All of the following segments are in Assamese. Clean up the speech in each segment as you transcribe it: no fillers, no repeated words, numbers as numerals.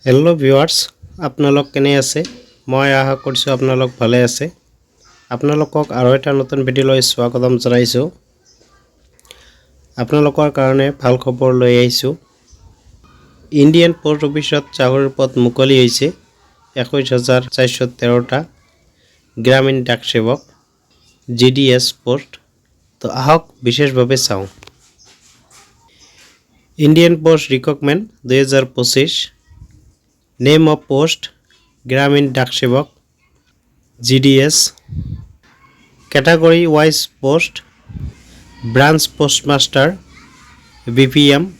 हेलो ভিউয়াৰ্স আপোনালোক কেনে আছে মই আশা কৰিছো আপোনালোক ভালে আছে আপোনালোকক আৰু এটা নতুন ভিডিও লৈ স্বাগতম জনাইছো আপোনালোকৰ কাৰণে ভাল খবৰ লৈ আহিছো ইণ্ডিয়ান পোষ্ট অফিচত চাকৰিৰ পদ মুকলি হৈছে 21413টা গ্ৰামীণ ডাক সেৱক জিডিএছ পোষ্ট তো আহক বিশেষভাৱে চাও Indian post recruitment 2025 Name of post Gramin Dak Sevak GDS Category wise post Branch Postmaster BPM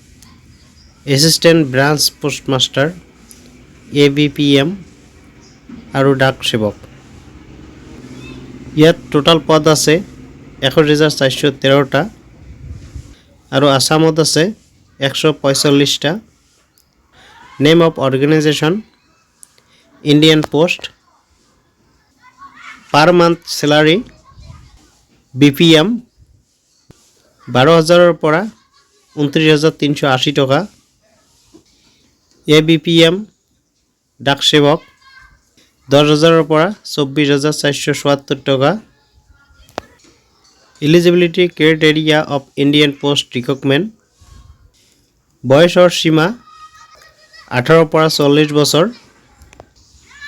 Assistant Branch Postmaster ABPM আৰু Dak Sevak ইয়াত টোটাল পদ আছে 21413টা আৰু আসামত আছে 145টা Name of organization Indian Post Per month salary BPM 12000 পৰা 29380 টকা ABPM ডাক সেৱক 10000 পৰা 24477 টকা Eligibility criteria of Indian Post recruitment বয়সৰ সীমা 18 পৰা 40 বছৰ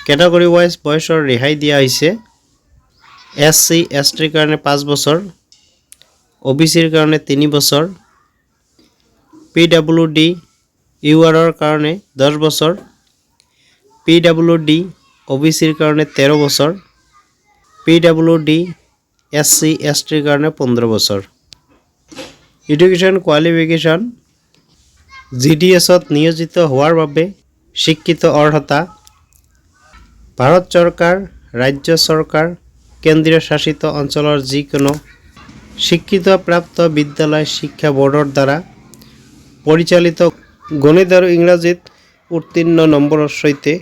ক্যাটাগৰি ওয়াইজ বয়সৰ ৰেহাই দিয়া হৈছে এসসি এসটি কাৰণে 5 বছৰ ওবিসিৰ কাৰণে 3 বছৰ পিডব্লিউডি ইউআৰৰ কাৰণে 10 বছৰ পিডব্লিউডি ওবিসিৰ কাৰণে 13 বছৰ পিডব্লিউডি এসসি এসটিৰ কাৰণে 15 বছৰ এডুকেশন কোয়ালিফিকেশন জিডিএছত নিয়োজিত হোৱাৰ বাবে শিক্ষিত অৰ্হতা ভাৰত চৰকাৰ ৰাজ্য চৰকাৰ কেন্দ্ৰীয় শাসিত অঞ্চলৰ যিকোনো শিক্ষিত প্ৰাপ্ত বিদ্যালয় শিক্ষা বোৰ্ডৰ দ্বাৰা পৰিচালিত গণিত আৰু ইংৰাজীত উত্তীৰ্ণ নম্বৰৰ সৈতে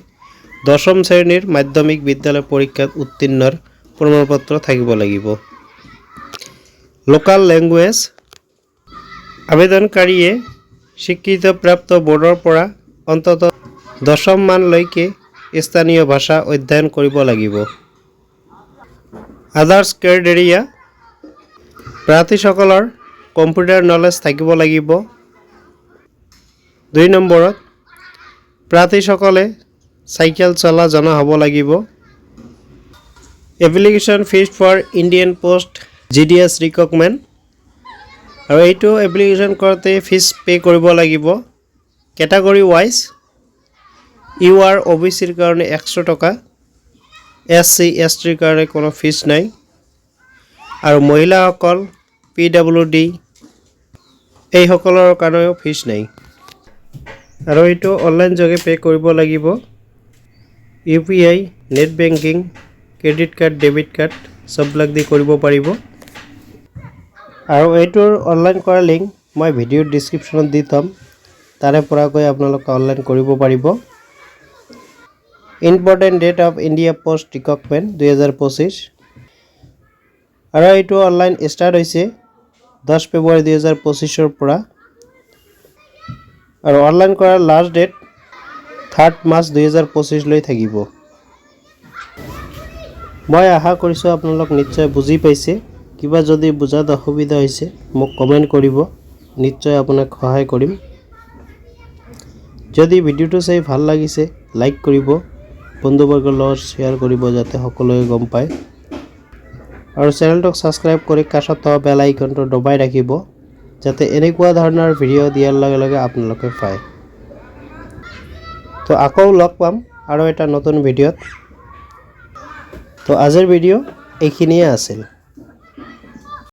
দশম শ্ৰেণীৰ মাধ্যমিক বিদ্যালয় পৰীক্ষাত উত্তীৰ্ণৰ প্ৰমাণপত্ৰ থাকিব লাগিব লোকাল ল্যাঙ্গুয়েজ আবেদনকাৰীয়ে শিক্ষিত প্ৰাপ্ত বোৰ্ডৰ পৰা অন্তত দশম মানলৈকে স্থানীয় ভাষা অধ্যয়ন কৰিব লাগিব আদাৰ্স ক্ৰাইটেৰিয়া প্ৰাৰ্থীসকলৰ কম্পিউটাৰ নলেজ থাকিব লাগিব 2 নম্বৰত প্ৰাৰ্থীসকলে সাইকেল চলা জনা হ'ব লাগিব application fees for Indian post GDS recruitment আৰু এইটো এপ্লিকেশন কৰতে ফিজ পে কৰিব লাগিব ক্যাটাগৰি ওয়াইজ ইউআৰ ওবিসিৰ কাৰণে 100 টকা এসসি এসটিৰ কাৰণে কোনো ফিজ নাই আৰু মহিলাসকল পিডব্লিউডি এই সকলৰ কাৰণেও ফিজ নাই আৰু এইটো অনলাইন যোগে পে কৰিব লাগিব UPI net banking credit card debit card সববিলাক দি কৰিব পাৰিব আৰু এইটোৰ অনলাইন কৰা লিংক মই ভিডিও ডেসক্ৰিপশনত দি থম তাৰে পৰা গৈ আপোনালোকে অনলাইন কৰিব পাৰিব important date of India post recruitment 2025 আৰু এইটো অনলাইন ষ্টাৰ্ট হৈছে 10 ফেব্ৰুৱাৰী 2025 ৰ পৰা আৰু অনলাইন কৰাৰ লাষ্ট ডেট 3 মাৰ্চ 2025 লৈ থাকিব মই আশা কৰিছো আপোনালোক নিশ্চয় বুজি পাইছে কিবা যদি বুজাত অসুবিধা হৈছে মোক কমেন্ট কৰিব নিশ্চয় আপোনাক সহায় কৰিম যদি ভিডিওটো চাই ভাল লাগিছে লাইক কৰিব বন্ধুবৰ্গৰ লগত শেয়াৰ কৰিব যাতে সকলোৱে গম পায় আৰু চেনেলটোক সাবস্ক্ৰাইব কৰি কাষত থকা বেল আইকনটো দবাই ৰাখিব যাতে এনেকুৱা ধৰণৰ ভিডিও দিয়াৰ লগে লগে আপোনালোকে পায় তো আকৌ লগ পাম আৰু এটা নতুন ভিডিওত তো আজিৰ ভিডিও এইখিনিয়ে আছিল